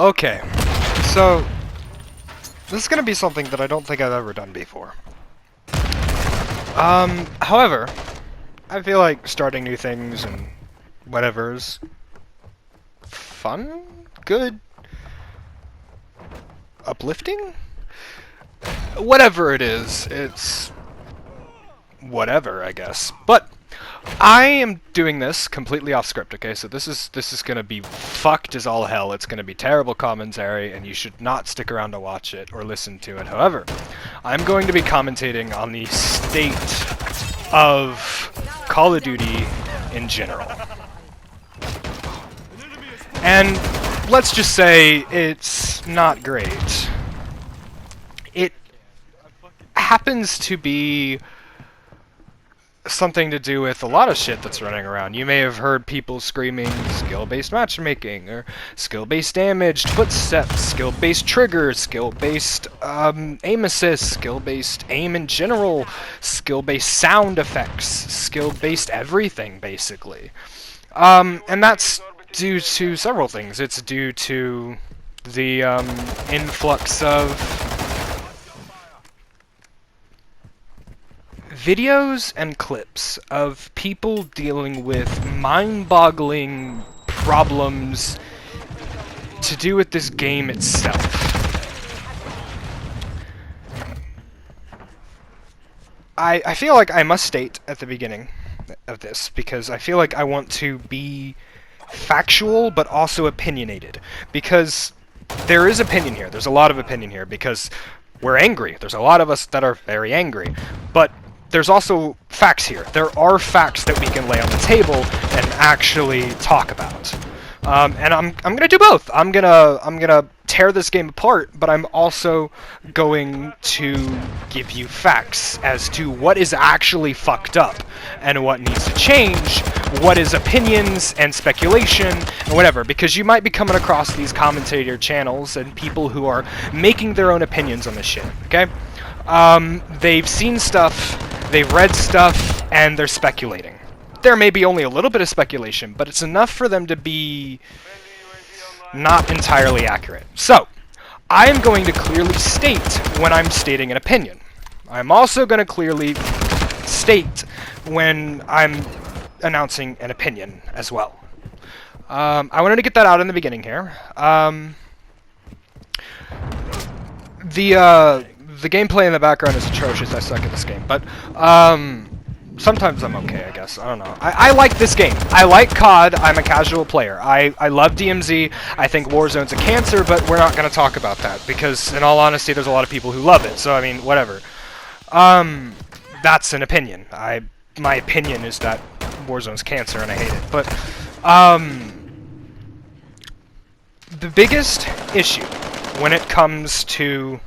Okay. So, this is gonna be something that I don't think I've ever done before. However, I feel like starting new things and whatever's fun? Good? Uplifting? Whatever it is, it's whatever, I guess. But I am doing this completely off script, okay? So this is gonna be fucked as all hell. It's gonna be terrible commentary, and you should not stick around to watch it or listen to it. However, I'm going to be commentating on the state of Call of Duty in general. And let's just say it's not great. It happens to be something to do with a lot of shit that's running around. You may have heard people screaming skill-based matchmaking, or skill-based damaged footsteps, skill-based triggers, skill-based aim assist, skill-based aim in general, skill-based sound effects, skill-based everything, basically. And that's due to several things. It's due to the influx of videos and clips of people dealing with mind-boggling problems to do with this game itself. I feel like I must state at the beginning of this, because I feel like I want to be factual but also opinionated, because there is opinion here. There's a lot of opinion here, because we're angry. There's a lot of us that are very angry, but there's also facts here. There are facts that we can lay on the table and actually talk about. And I'm gonna do both. I'm gonna tear this game apart, but I'm also going to give you facts as to what is actually fucked up and what needs to change, what is opinions and speculation and whatever, because you might be coming across these commentator channels and people who are making their own opinions on this shit, okay? They've seen stuff, they've read stuff, and they're speculating. There may be only a little bit of speculation, but it's enough for them to be not entirely accurate. So, I am going to clearly state when I'm stating an opinion. I'm also going to clearly state when I'm announcing an opinion as well. I wanted to get that out in the beginning here. The gameplay in the background is atrocious. I suck at this game, but sometimes I'm okay, I guess. I don't know. I like this game. I like COD. I'm a casual player. I love DMZ. I think Warzone's a cancer, but we're not going to talk about that, because in all honesty, there's a lot of people who love it. So, I mean, whatever. That's an opinion. My opinion is that Warzone's cancer, and I hate it. But the biggest issue when it comes to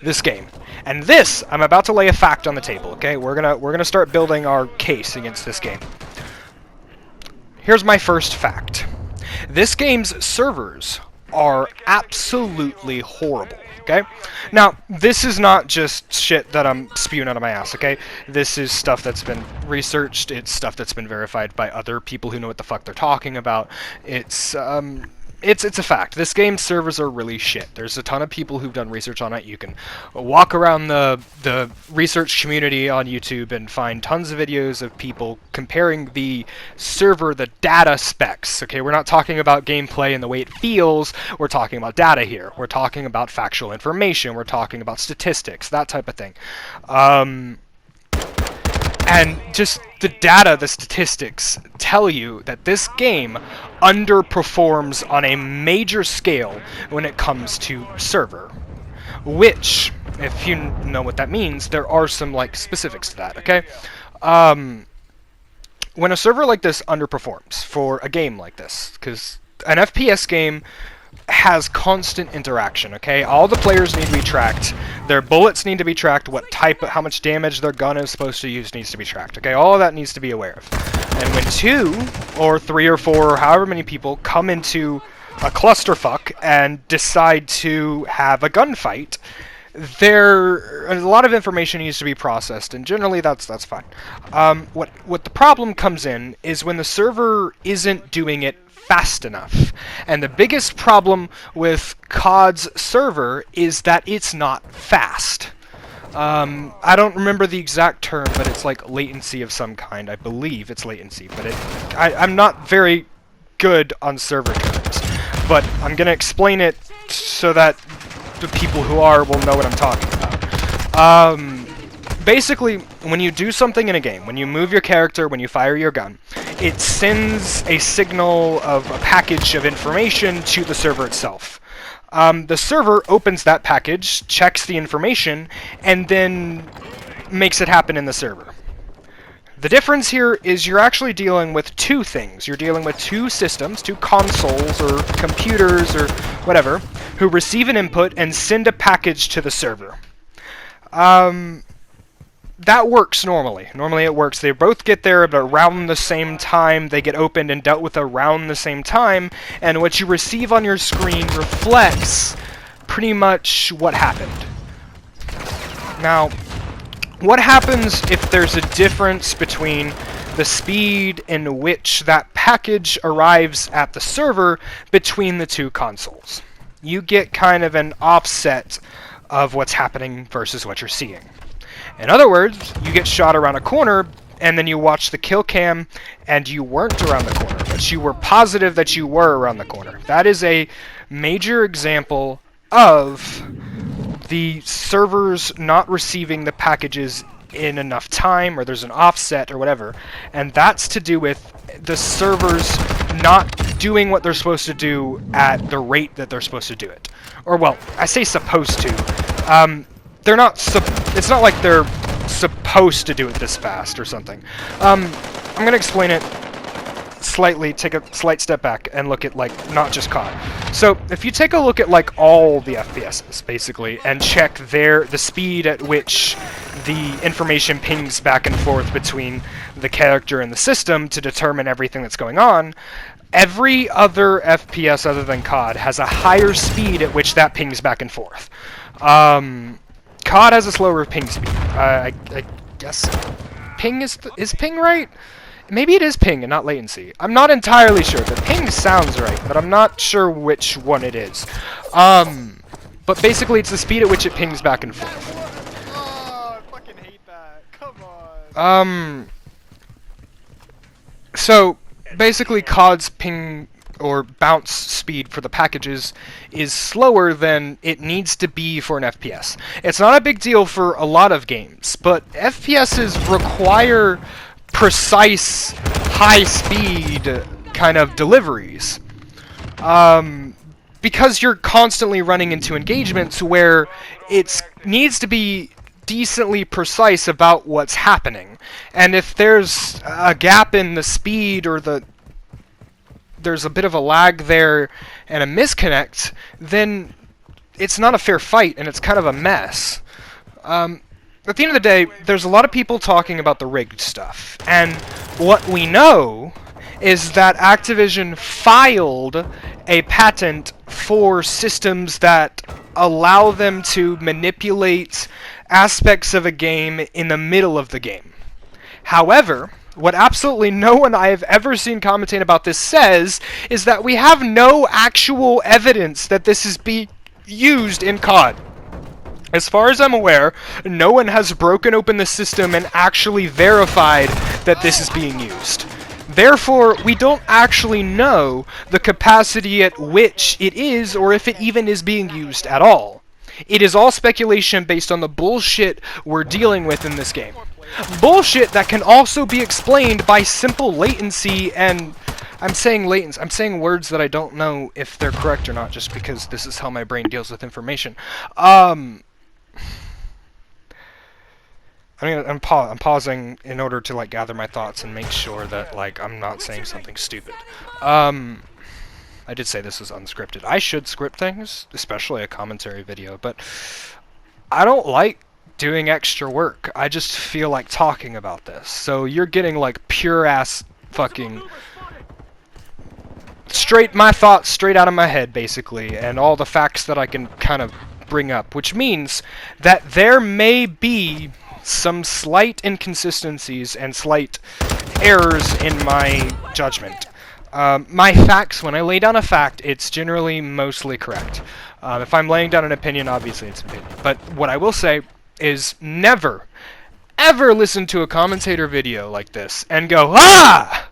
this game, and this, I'm about to lay a fact on the table, okay? We're gonna start building our case against this game. Here's my first fact. This game's servers are absolutely horrible, okay? Now, this is not just shit that I'm spewing out of my ass, okay? This is stuff that's been researched, it's stuff that's been verified by other people who know what the fuck they're talking about. It's a fact. This game's servers are really shit. There's a ton of people who've done research on it. You can walk around the research community on YouTube and find tons of videos of people comparing the server, the data specs. Okay, we're not talking about gameplay and the way it feels. We're talking about data here. We're talking about factual information. We're talking about statistics, that type of thing. And just the data, the statistics, tell you that this game underperforms on a major scale when it comes to server. Which, if you know what that means, there are some, like, specifics to that, okay? When a server like this underperforms for a game like this, because an FPS game has constant interaction, okay? All the players need to be tracked. Their bullets need to be tracked. How much damage their gun is supposed to use needs to be tracked, okay? All of that needs to be aware of. And when 2 or 3 or 4 or however many people come into a clusterfuck and decide to have a gunfight, a lot of information needs to be processed, and generally that's fine. What the problem comes in is when the server isn't doing it fast enough. And the biggest problem with COD's server is that it's not fast. I don't remember the exact term, but it's like latency of some kind. I believe it's latency, but I'm not very good on server terms. But I'm going to explain it so that the people who are will know what I'm talking about. Basically, when you do something in a game, when you move your character, when you fire your gun, it sends a signal of a package of information to the server itself. The server opens that package, checks the information, and then makes it happen in the server. The difference here is you're actually dealing with two things. You're dealing with two systems, two consoles or computers or whatever, who receive an input and send a package to the server. That works normally. Normally it works. They both get there at around the same time. They get opened and dealt with around the same time, and what you receive on your screen reflects pretty much what happened. Now, what happens if there's a difference between the speed in which that package arrives at the server between the two consoles? You get kind of an offset of what's happening versus what you're seeing. In other words, you get shot around a corner, and then you watch the kill cam, and you weren't around the corner, but you were positive that you were around the corner. That is a major example of the servers not receiving the packages in enough time, or there's an offset or whatever, and that's to do with the servers not doing what they're supposed to do at the rate that they're supposed to do it. Or, well, I say supposed to. They're not. It's not like they're supposed to do it this fast or something. I'm gonna explain it slightly. Take a slight step back and look at, like, not just COD. So if you take a look at, like, all the FPSs basically and check the speed at which the information pings back and forth between the character and the system to determine everything that's going on, every other FPS other than COD has a higher speed at which that pings back and forth. COD has a slower ping speed. I guess ping is ping right? Maybe it is ping and not latency. I'm not entirely sure. The ping sounds right, but I'm not sure which one it is. But basically it's the speed at which it pings back and forth. Oh, I fucking hate that. Come on. So basically COD's ping or bounce speed for the packages is slower than it needs to be for an FPS. It's not a big deal for a lot of games, but FPSs require precise, high-speed kind of deliveries. Because you're constantly running into engagements where it needs to be decently precise about what's happening. And if there's a gap in the speed or there's a bit of a lag there and a misconnect, then it's not a fair fight and it's kind of a mess. At the end of the day, there's a lot of people talking about the rigged stuff, and what we know is that Activision filed a patent for systems that allow them to manipulate aspects of a game in the middle of the game. However, what absolutely no one I have ever seen commentate about this says is that we have no actual evidence that this is being used in COD. As far as I'm aware, no one has broken open the system and actually verified that this is being used. Therefore, we don't actually know the capacity at which it is, or if it even is being used at all. It is all speculation based on the bullshit we're dealing with in this game. Bullshit that can also be explained by simple latency, and I'm saying words that I don't know if they're correct or not, just because this is how my brain deals with information. I'm pausing in order to, like, gather my thoughts and make sure that, like, I'm not saying something stupid. I did say this was unscripted. I should script things, especially a commentary video, but I don't like doing extra work. I just feel like talking about this. So you're getting, like, pure ass fucking my thoughts straight out of my head, basically, and all the facts that I can kind of bring up, which means that there may be some slight inconsistencies and slight errors in my judgment. My facts, when I lay down a fact, it's generally mostly correct. If I'm laying down an opinion, obviously it's an opinion. But what I will say is never, ever listen to a commentator video like this and go, "Ah!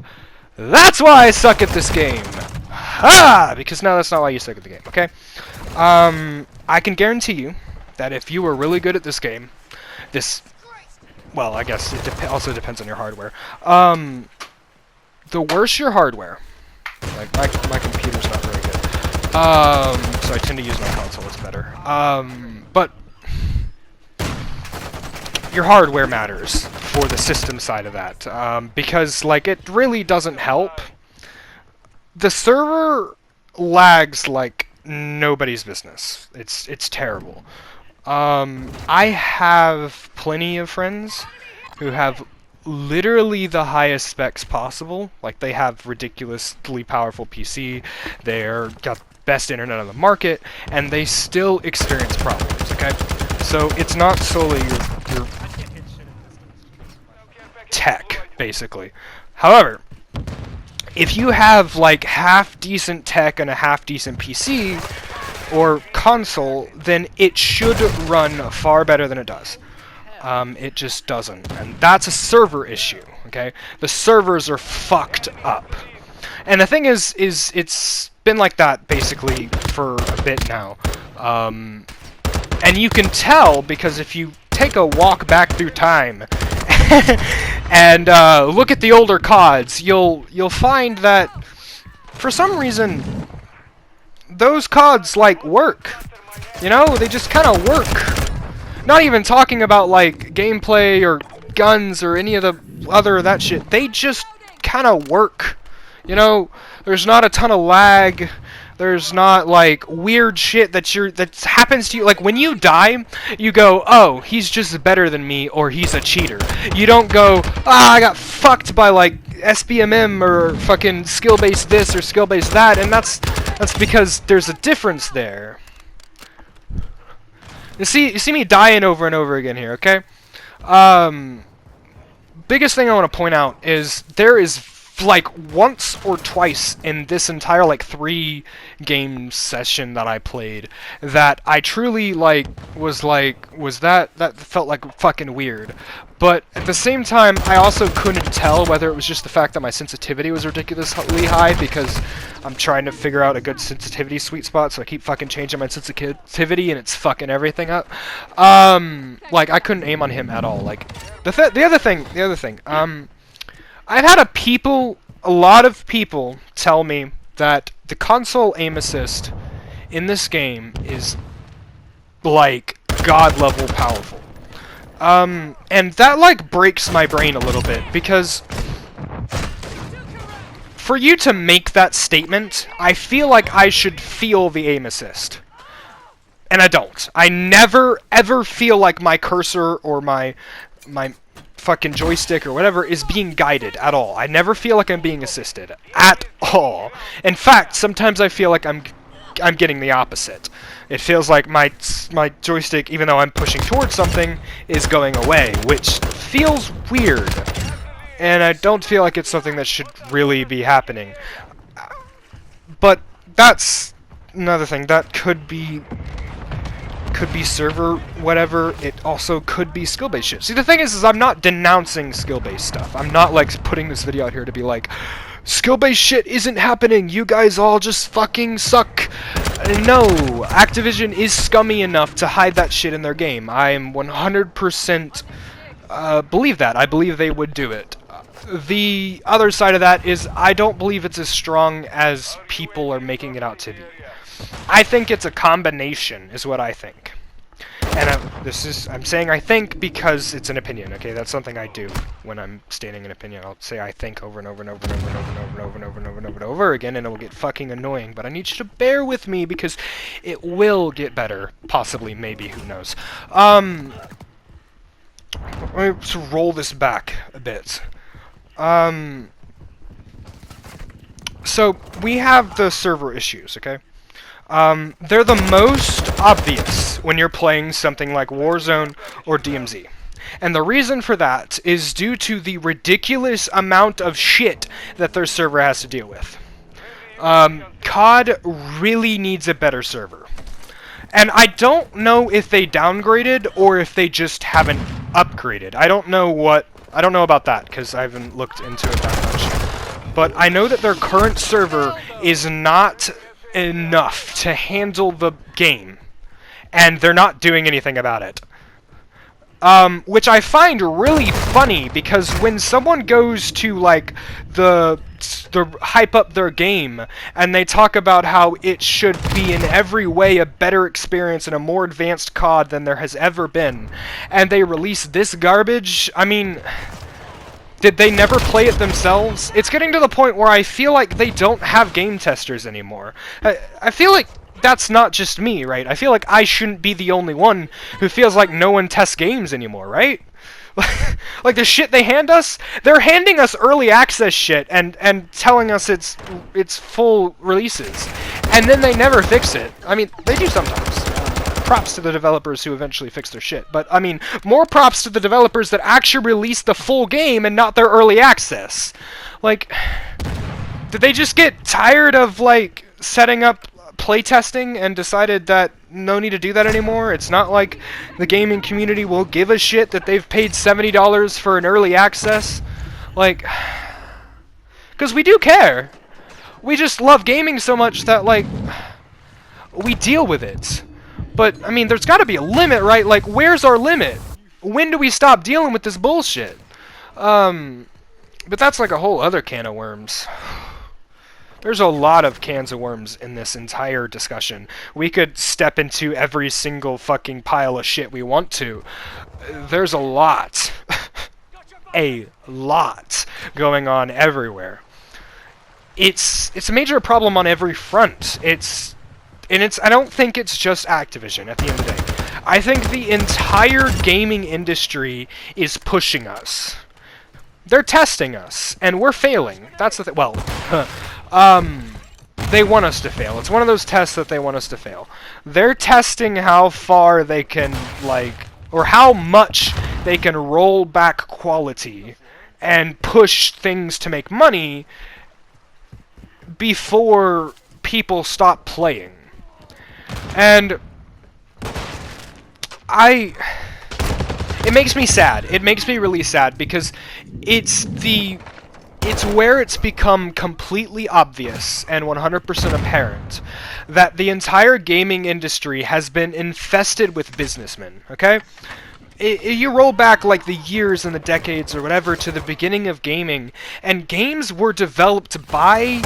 That's why I suck at this game!" Ah! Because no, that's not why you suck at the game, okay? I can guarantee you that if you were really good at this game, well, I guess it also depends on your hardware. The worse your hardware, like my computer's not very good, so I tend to use my console, it's better. But your hardware matters for the system side of that, because like it really doesn't help. The server lags like nobody's business. It's terrible. I have plenty of friends who have literally the highest specs possible. Like they have ridiculously powerful PC, they're got best internet on the market, and they still experience problems, okay? So it's not solely your tech, basically. However, if you have like half-decent tech and a half-decent PC or console, then it should run far better than it does. It just doesn't, and that's a server issue, okay? The servers are fucked up. And the thing is it's been like that basically for a bit now. And you can tell because if you take a walk back through time and look at the older CODs, you'll find that for some reason those CODs like work. You know, they just kind of work. Not even talking about like gameplay or guns or any of the other that shit. They just kind of work. You know, there's not a ton of lag. There's not like weird shit that happens to you. Like when you die, you go, "Oh, he's just better than me," or "He's a cheater." You don't go, "Ah, I got fucked by like SBMM or fucking skill-based this or skill-based that," and that's because there's a difference there. You see me dying over and over again here, okay? Biggest thing I want to point out is there is like once or twice in this entire like 3 game session that I played that I truly like was that felt like fucking weird. But at the same time, I also couldn't tell whether it was just the fact that my sensitivity was ridiculously high because I'm trying to figure out a good sensitivity sweet spot, so I keep fucking changing my sensitivity and it's fucking everything up. Like I couldn't aim on him at all. Like the other thing, I've had a lot of people tell me that the console aim assist in this game is like god level powerful. And that like breaks my brain a little bit because for you to make that statement, I feel like I should feel the aim assist. And I don't. I never ever feel like my cursor or my fucking joystick or whatever is being guided at all. I never feel like I'm being assisted at all. In fact, sometimes I feel like I'm getting the opposite. It feels like my joystick, even though I'm pushing towards something, is going away, which feels weird. And I don't feel like it's something that should really be happening. But that's another thing. That could be server whatever. It also could be skill-based shit. See, the thing is I'm not denouncing skill-based stuff. I'm not like putting this video out here to be like, skill-based shit isn't happening, you guys all just fucking suck. No, Activision is scummy enough to hide that shit in their game. I am 100% believe that. I believe they would do it. The other side of that is I don't believe it's as strong as people are making it out to be. I think it's a combination, is what I think. And I'm saying I think because it's an opinion, okay? That's something I do when I'm stating an opinion. I'll say I think over and over and over and over and over and over and over and over and over and over and over again, and it will get fucking annoying. But I need you to bear with me because it will get better. Possibly, maybe, who knows. Let's roll this back a bit. So we have the server issues, okay? They're the most obvious when you're playing something like Warzone or DMZ. And the reason for that is due to the ridiculous amount of shit that their server has to deal with. COD really needs a better server. And I don't know if they downgraded or if they just haven't upgraded. I don't know about that because I haven't looked into it that much. But I know that their current server is not enough to handle the game, and they're not doing anything about it. Which I find really funny, because when someone goes to, like, the hype up their game, and they talk about how it should be in every way a better experience and a more advanced COD than there has ever been, and they release this garbage, I mean, did they never play it themselves? It's getting to the point where I feel like they don't have game testers anymore. I feel like that's not just me, right? I feel like I shouldn't be the only one who feels like no one tests games anymore, right? Like the shit they hand us, they're handing us early access shit and telling us it's full releases, and then they never fix it. I mean, they do sometimes. Props to the developers who eventually fix their shit, but I mean, more props to the developers that actually release the full game and not their early access. Like, did they just get tired of, like, setting up playtesting and decided that no need to do that anymore? It's not like the gaming community will give a shit that they've paid $70 for an early access. Like, because we do care. We just love gaming so much that, like, we deal with it. But, I mean, there's got to be a limit, right? Like, where's our limit? When do we stop dealing with this bullshit? But that's like a whole other can of worms. There's a lot of cans of worms in this entire discussion. We could step into every single fucking pile of shit we want to. There's a lot. A lot going on everywhere. It's a major problem on every front. I don't think it's just Activision at the end of the day. I think the entire gaming industry is pushing us. They're testing us, and we're failing. That's the thing. Well, they want us to fail. It's one of those tests that they want us to fail. They're testing how far they can, like, or how much they can roll back quality and push things to make money before people stop playing. And it makes me sad. It makes me really sad, because it's where it's become completely obvious and 100% apparent that the entire gaming industry has been infested with businessmen, okay? You roll back, like, the years and the decades or whatever to the beginning of gaming, and games were developed by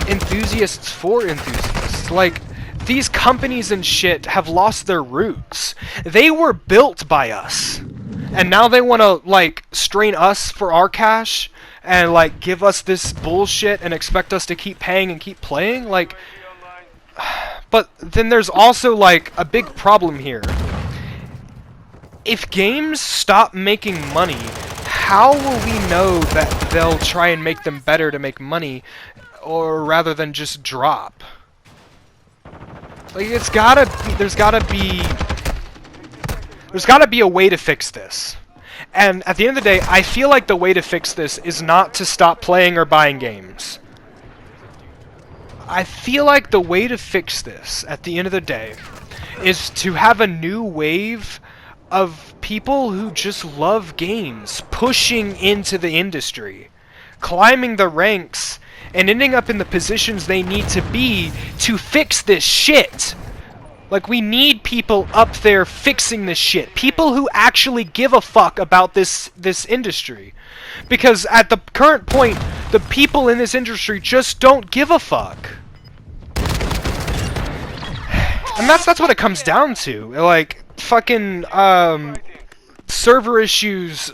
enthusiasts for enthusiasts. Like, these companies and shit have lost their roots. They were built by us, and now they want to, like, strain us for our cash and, like, give us this bullshit and expect us to keep paying and keep playing. Like, but then there's also, like, a big problem here. If games stop making money, how will we know that they'll try and make them better to make money, or rather than just drop? Like, there's gotta be a way to fix this. And at the end of the day, I feel like the way to fix this is not to stop playing or buying games. I feel like the way to fix this, at the end of the day, is to have a new wave of people who just love games pushing into the industry, climbing the ranks, and ending up in the positions they need to be to fix this shit. Like, we need people up there fixing this shit. People who actually give a fuck about this industry. Because at the current point, the people in this industry just don't give a fuck. And that's what it comes down to. Like, fucking, server issues,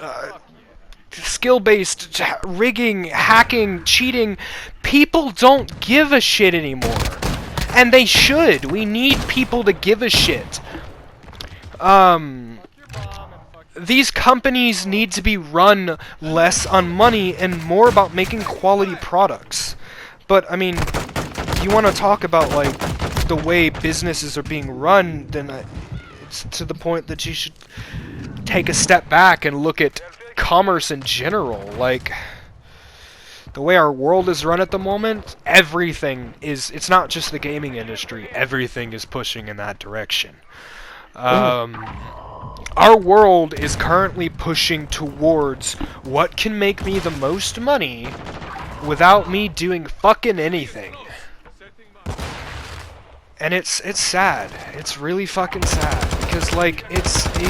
skill-based rigging, hacking, cheating. People don't give a shit anymore. And they should. We need people to give a shit. These companies need to be run less on money and more about making quality products. But, I mean, you want to talk about, like, the way businesses are being run, then it's to the point that you should take a step back and look at commerce in general. Like, the way our world is run at the moment, everything is, it's not just the gaming industry, everything is pushing in that direction. Our world is currently pushing towards what can make me the most money without me doing fucking anything. And it's sad. It's really fucking sad. Because, like,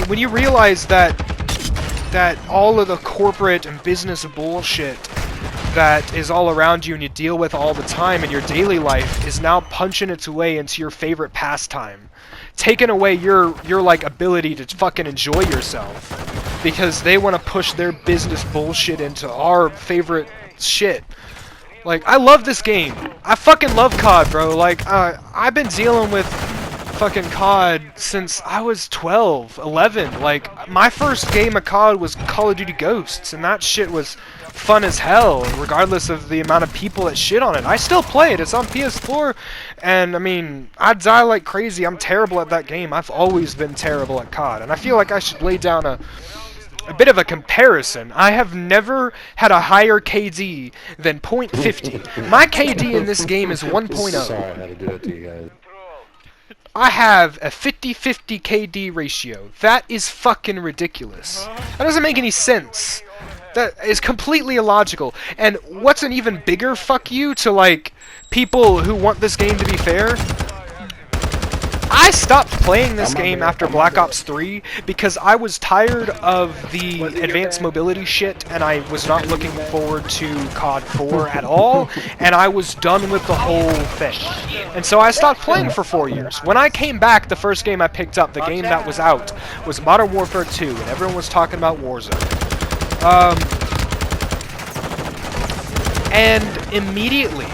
when you realize that all of the corporate and business bullshit that is all around you and you deal with all the time in your daily life is now punching its way into your favorite pastime. Taking away your like ability to fucking enjoy yourself because they want to push their business bullshit into our favorite shit. Like, I love this game. I fucking love COD, bro. Like, I've been dealing with fucking COD since I was 12, 11. Like, my first game of COD was Call of Duty Ghosts, and that shit was fun as hell, regardless of the amount of people that shit on it. I still play it. It's on PS4, and I mean, I die like crazy. I'm terrible at that game. I've always been terrible at COD, and I feel like I should lay down a bit of a comparison. I have never had a higher KD than .50. My KD in this game is 1.0. Sorry, I had to do it to you guys. I have a 50-50 KD ratio. That is fucking ridiculous. That doesn't make any sense. That is completely illogical. And what's an even bigger fuck you to, like, people who want this game to be fair? I stopped playing this game after Black Ops 3 because I was tired of the advanced mobility shit, and I was not looking forward to COD 4 at all, and I was done with the whole thing. And so I stopped playing for 4 years. When I came back, the first game I picked up, the game that was out, was Modern Warfare 2, and everyone was talking about Warzone. And immediately,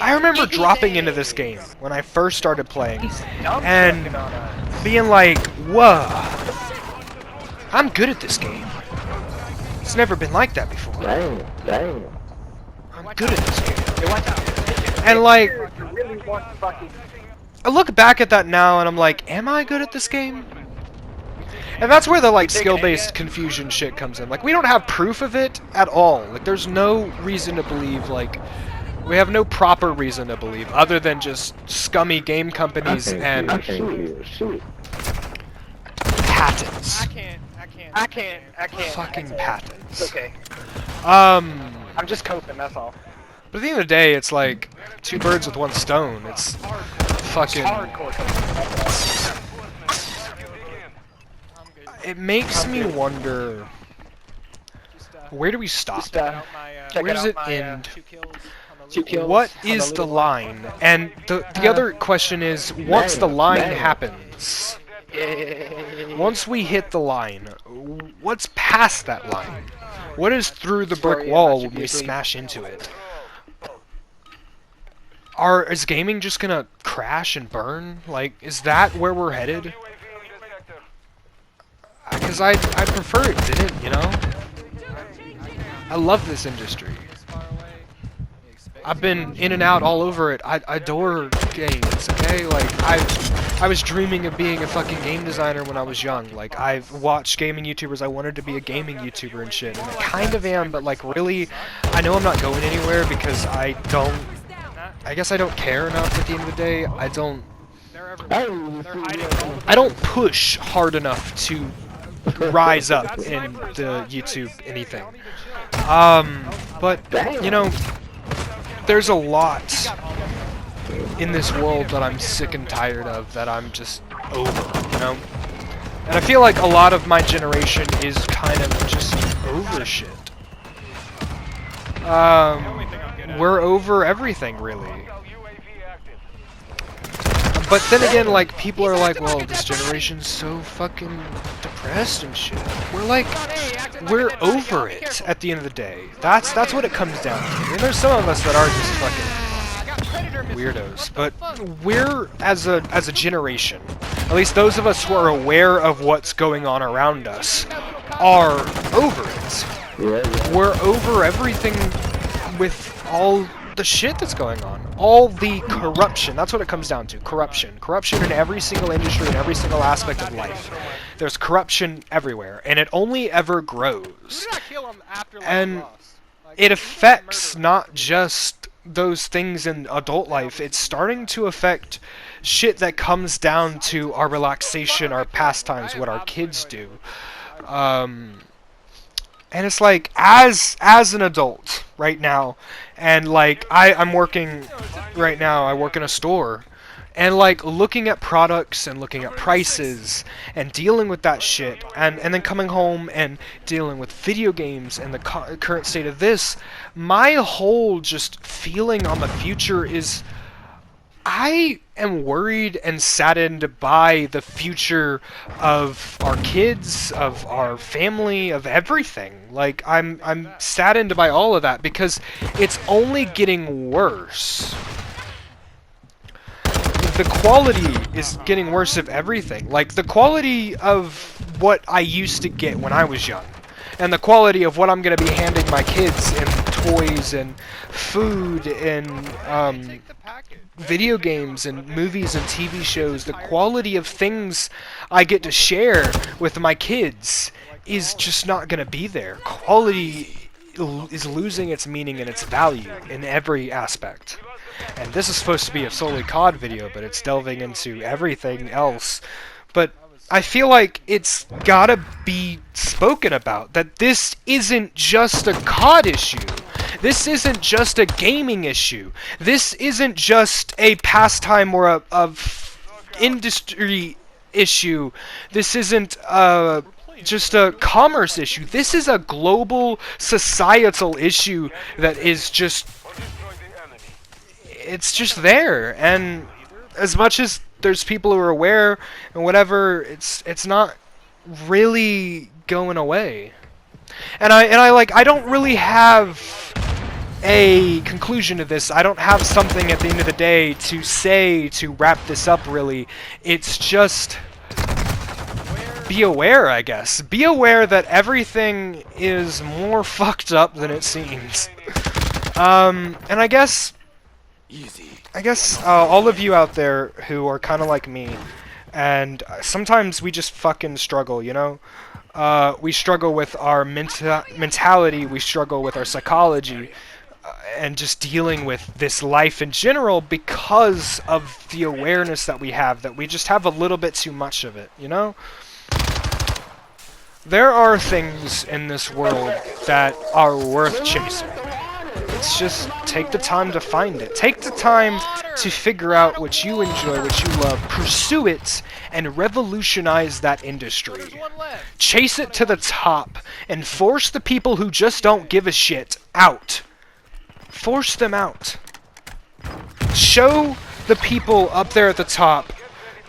I remember dropping into this game when I first started playing and being like, whoa, I'm good at this game. It's never been like that before. I'm good at this game. And like, I look back at that now and I'm like, am I good at this game? And that's where the like skill-based confusion shit comes in. Like, we don't have proof of it at all. Like, there's no reason to believe, like, we have no proper reason to believe, other than just scummy game companies and patents. I can't. Fucking patents. It's okay. I'm just coping, that's all. But at the end of the day, it's like two birds with one stone. It's fucking. It makes me wonder, where do we stop? Where does it end? What is the line? And the other question is, once the line happens, once we hit the line, what's past that line? What is through the brick wall when we smash into it? Is gaming just gonna crash and burn? Like, is that where we're headed? Because I prefer it didn't, you know? I love this industry. I've been in and out all over it. I adore games, okay? Like, I was dreaming of being a fucking game designer when I was young. Like, I've watched gaming YouTubers. I wanted to be a gaming YouTuber and shit. And I kind of am, but like, really, I know I'm not going anywhere because I guess I don't care enough at the end of the day. I don't push hard enough to rise up in the YouTube anything. But, you know, there's a lot in this world that I'm sick and tired of, that I'm just over, you know? And I feel like a lot of my generation is kind of just over shit. We're over everything, really. But then again, like, people are like, well, this generation's so fucking depressed and shit. We're over it at the end of the day. That's what it comes down to. I mean, there's some of us that are just fucking weirdos, but we're, as a generation, at least those of us who are aware of what's going on around us, are over it. We're over everything with all the shit that's going on, all the corruption. That's what it comes down to. Corruption in every single industry, in every single aspect of life. There's corruption everywhere, and it only ever grows. And it affects not just those things in adult life. It's starting to affect shit that comes down to our relaxation, our pastimes, what our kids do. And it's like, as an adult right now, and like I'm working right now, I work in a store, and like looking at products and looking at prices and dealing with that shit, and then coming home and dealing with video games and the current state of this, my whole just feeling on the future is, I am worried and saddened by the future of our kids, of our family, of everything. Like, I'm saddened by all of that because it's only getting worse. The quality is getting worse of everything. Like, the quality of what I used to get when I was young, and the quality of what I'm going to be handing my kids in toys and food and video games and movies and TV shows, the quality of things I get to share with my kids is just not going to be there. Quality is losing its meaning and its value in every aspect. And this is supposed to be a solely COD video, but it's delving into everything else. But I feel like it's gotta be spoken about, that this isn't just a COD issue. This isn't just a gaming issue. This isn't just a pastime or a industry issue. This isn't just a commerce issue. This is a global societal issue that is just... it's just there. And as much as there's people who are aware and whatever, it's not really going away. And I don't really have a conclusion to this. I don't have something at the end of the day to say to wrap this up, really. It's just, be aware, I guess. Be aware that everything is more fucked up than it seems. And I guess all of you out there who are kind of like me, and sometimes we just fucking struggle, you know? We struggle with our mentality, we struggle with our psychology, and just dealing with this life in general because of the awareness that we have, that we just have a little bit too much of it, you know? There are things in this world that are worth chasing. It's just take the time to find it. Take the time to figure out what you enjoy, what you love, pursue it, and revolutionize that industry. Chase it to the top, and force the people who just don't give a shit out. Force them out. Show the people up there at the top,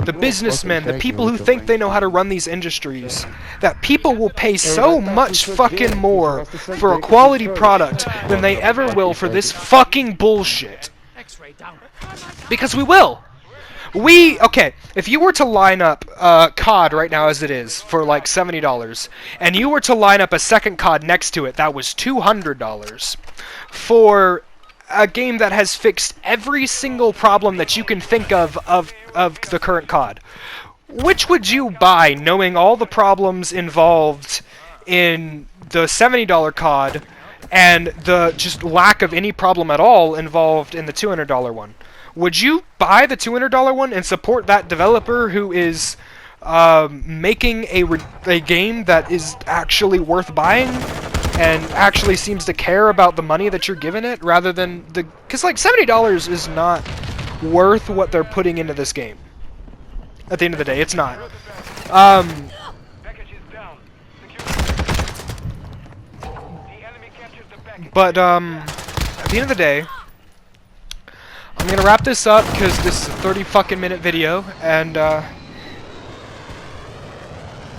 the businessmen, the people who think they know how to run these industries, that people will pay so much fucking more for a quality product than they ever will for this fucking bullshit. Because we will. Okay, if you were to line up COD right now as it is for like $70, and you were to line up a second COD next to it that was $200 for a game that has fixed every single problem that you can think of the current COD, which would you buy, knowing all the problems involved in the $70 COD and the just lack of any problem at all involved in the $200 one? Would you buy the $200 one and support that developer who is making a game that is actually worth buying and actually seems to care about the money that you're giving it, rather than the... Because, like, $70 is not worth what they're putting into this game. At the end of the day, it's not. But, at the end of the day, I'm gonna wrap this up, because this is a 30-fucking-minute video, and,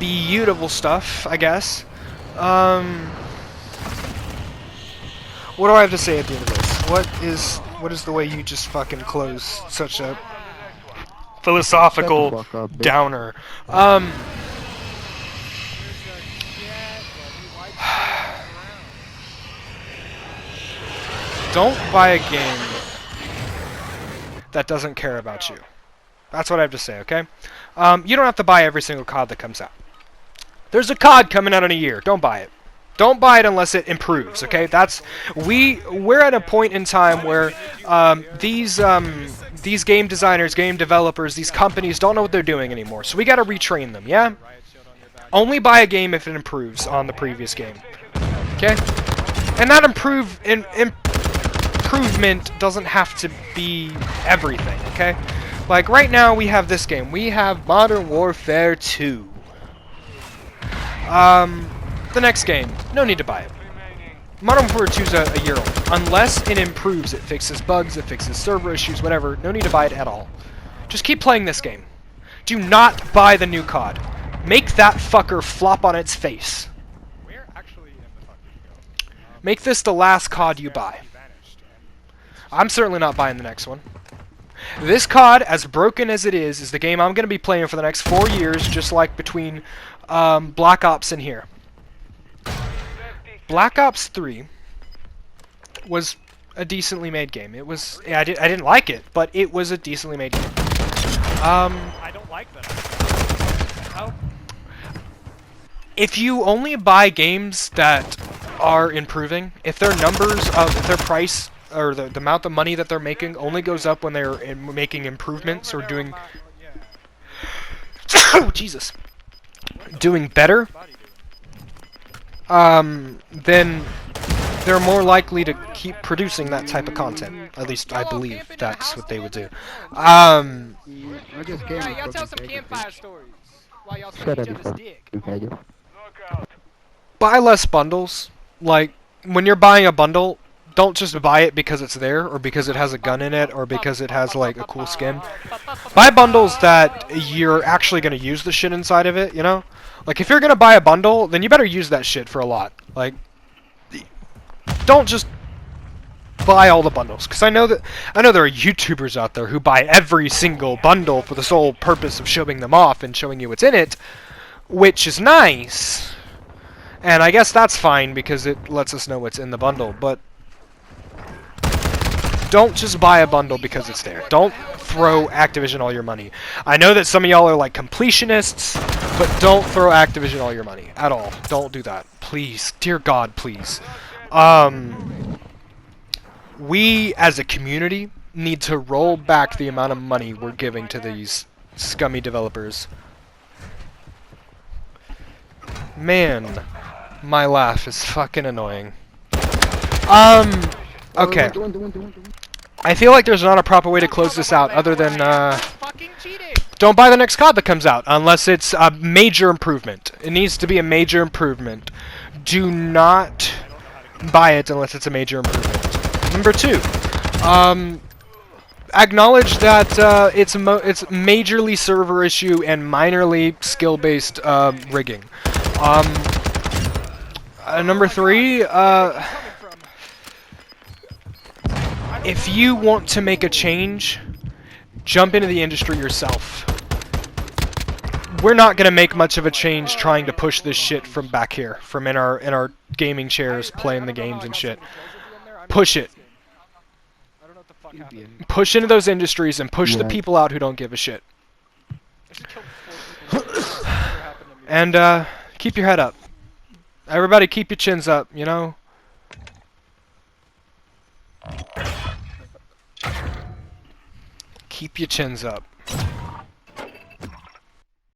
beautiful stuff, I guess. What do I have to say at the end of this? What is the way you just fucking close such a philosophical downer? Don't buy a game that doesn't care about you. That's what I have to say, okay? You don't have to buy every single COD that comes out. There's a COD coming out in a year. Don't buy it. Don't buy it unless it improves, okay? We're at a point in time where these game designers, game developers, these companies don't know what they're doing anymore. So we got to retrain them, yeah? Only buy a game if it improves on the previous game. Okay? And that improvement doesn't have to be everything, okay? Like right now we have this game. We have Modern Warfare 2. The next game, no need to buy it. Modern Warfare 2 is a year old. Unless it improves, it fixes bugs, it fixes server issues, whatever, no need to buy it at all. Just keep playing this game. Do not buy the new COD. Make that fucker flop on its face. Make this the last COD you buy. I'm certainly not buying the next one. This COD, as broken as it is the game I'm going to be playing for the next 4 years, just like between Black Ops and here. Black Ops 3 was a decently made game. It was... Yeah, I didn't like it, but it was a decently made game. I don't like that. How? If you only buy games that are improving, if their numbers of their price or the amount of money that they're making only goes up when they're making improvements or doing... Oh, Jesus. Doing better, then they're more likely to keep producing that type of content. At least I believe that's what they would do. Yeah, y'all tell some campfire stories while y'all suck each other's dick. Buy less bundles. Like, when you're buying a bundle, don't just buy it because it's there, or because it has a gun in it, or because it has, like, a cool skin. Buy bundles that you're actually going to use the shit inside of it, you know? Like, if you're going to buy a bundle, then you better use that shit for a lot. Like, don't just buy all the bundles. Because I know there are YouTubers out there who buy every single bundle for the sole purpose of showing them off and showing you what's in it, which is nice. And I guess that's fine because it lets us know what's in the bundle, but don't just buy a bundle because it's there. Don't throw Activision all your money. I know that some of y'all are like completionists, but don't throw Activision all your money at all. Don't do that. Please. Dear God, please. We, as a community, need to roll back the amount of money we're giving to these scummy developers. Man, my laugh is fucking annoying. Okay. I feel like there's not a proper way to close this out other than, don't buy the next COD that comes out unless it's a major improvement. It needs to be a major improvement. Do not buy it unless it's a major improvement. Number 2, acknowledge that it's majorly server issue and minorly skill-based rigging. Number 3, if you want to make a change, jump into the industry yourself. We're not gonna make much of a change trying to push this shit from back here, from in our gaming chairs, playing the games and shit. Push it. Push into those industries and push the people out who don't give a shit. And keep your head up. Everybody, keep your chins up. You know. Keep your chins up.